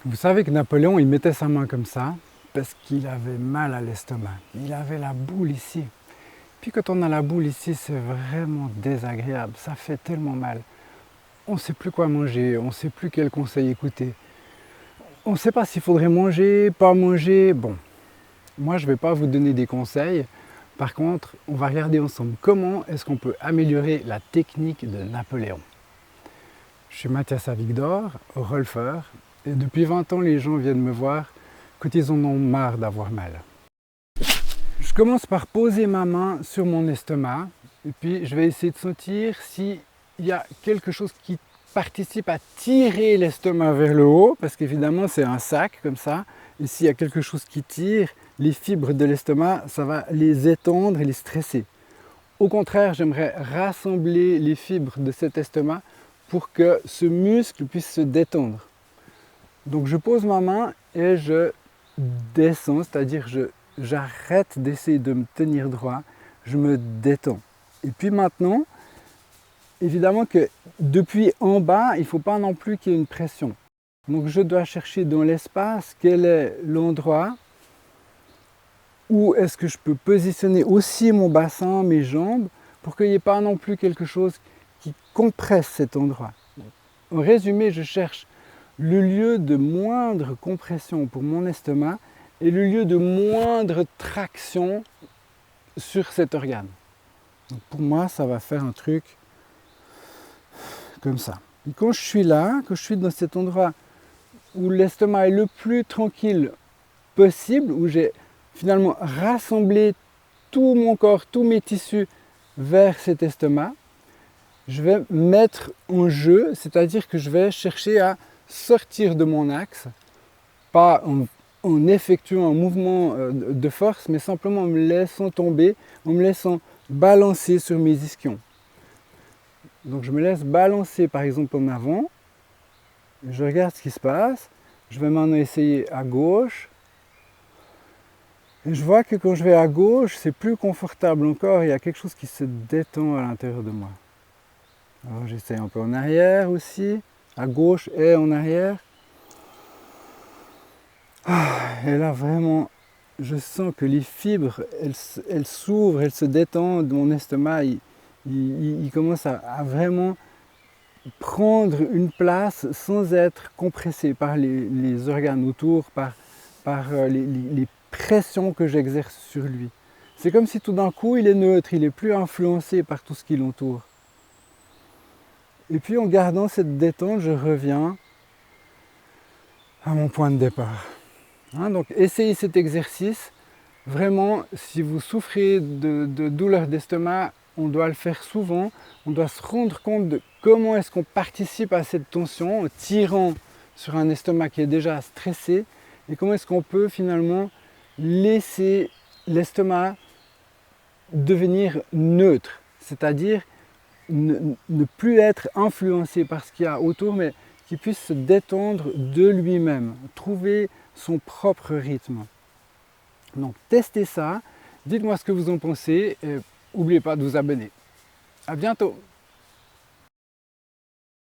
Vous savez que Napoléon, il mettait sa main comme ça parce qu'il avait mal à l'estomac. Il avait la boule ici. Puis quand on a la boule ici, c'est vraiment désagréable. Ça fait tellement mal. On ne sait plus quoi manger, on ne sait plus quel conseil écouter. On ne sait pas s'il faudrait manger, pas manger. Bon, moi je ne vais pas vous donner des conseils. Par contre, on va regarder ensemble comment est-ce qu'on peut améliorer la technique de Napoléon. Je suis Mathias Avigdor, rolfeur, et depuis 20 ans, les gens viennent me voir quand ils en ont marre d'avoir mal. Je commence par poser ma main sur mon estomac, et puis je vais essayer de sentir s'il y a quelque chose qui participe à tirer l'estomac vers le haut, parce qu'évidemment c'est un sac comme ça, et s'il y a quelque chose qui tire, les fibres de l'estomac, ça va les étendre et les stresser. Au contraire, j'aimerais rassembler les fibres de cet estomac pour que ce muscle puisse se détendre. Donc je pose ma main et je descends, c'est-à-dire j'arrête d'essayer de me tenir droit, je me détends. Et puis maintenant, évidemment que depuis en bas, il ne faut pas non plus qu'il y ait une pression. Donc je dois chercher dans l'espace quel est l'endroit où est-ce que je peux positionner aussi mon bassin, mes jambes, pour qu'il n'y ait pas non plus quelque chose qui compresse cet endroit. En résumé, je cherche le lieu de moindre compression pour mon estomac et le lieu de moindre traction sur cet organe. Donc pour moi, ça va faire un truc comme ça. Et quand je suis là, quand je suis dans cet endroit où l'estomac est le plus tranquille possible, où j'ai finalement rassemblé tout mon corps, tous mes tissus vers cet estomac, je vais mettre en jeu, c'est-à-dire que je vais chercher à sortir de mon axe, pas en effectuant un mouvement de force, mais simplement en me laissant tomber, en me laissant balancer sur mes ischions. Donc je me laisse balancer par exemple en avant, je regarde ce qui se passe, je vais maintenant essayer à gauche, et je vois que quand je vais à gauche, c'est plus confortable encore, il y a quelque chose qui se détend à l'intérieur de moi. Alors j'essaie un peu en arrière aussi, à gauche et en arrière. Et là vraiment, je sens que les fibres, elles s'ouvrent, elles se détendent, mon estomac, il commence à vraiment prendre une place sans être compressé par les organes autour, par les pressions que j'exerce sur lui. C'est comme si tout d'un coup il est neutre, il n'est plus influencé par tout ce qui l'entoure. Et puis en gardant cette détente, je reviens à mon point de départ. Donc essayez cet exercice. Vraiment, si vous souffrez de douleurs d'estomac, on doit le faire souvent. On doit se rendre compte de comment est-ce qu'on participe à cette tension en tirant sur un estomac qui est déjà stressé et comment est-ce qu'on peut finalement laisser l'estomac devenir neutre, c'est-à-dire ne plus être influencé par ce qu'il y a autour, mais qu'il puisse se détendre de lui-même, trouver son propre rythme. Donc testez ça, dites-moi ce que vous en pensez et n'oubliez pas de vous abonner. À bientôt!